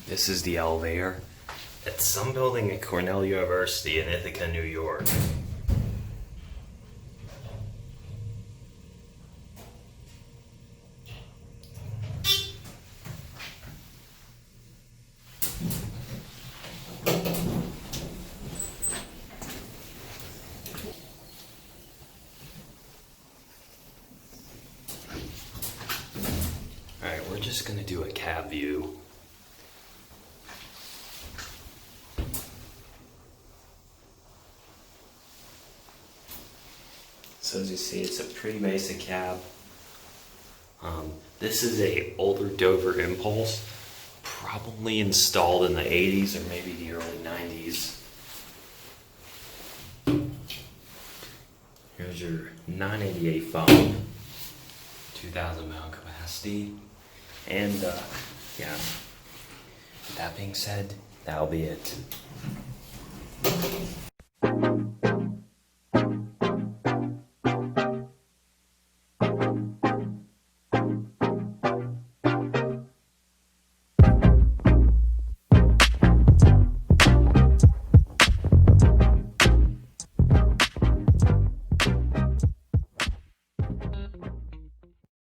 This is the elevator. It's some building at Cornell University in Ithaca, New York. Alright, we're just gonna do a cab view. So as you see, it's a pretty basic cab. This is a older Dover Impulse, probably installed in the 80s or maybe the early 90s. Here's your 988 phone, 2,000 mile capacity, and yeah, with that being said, that'll be it.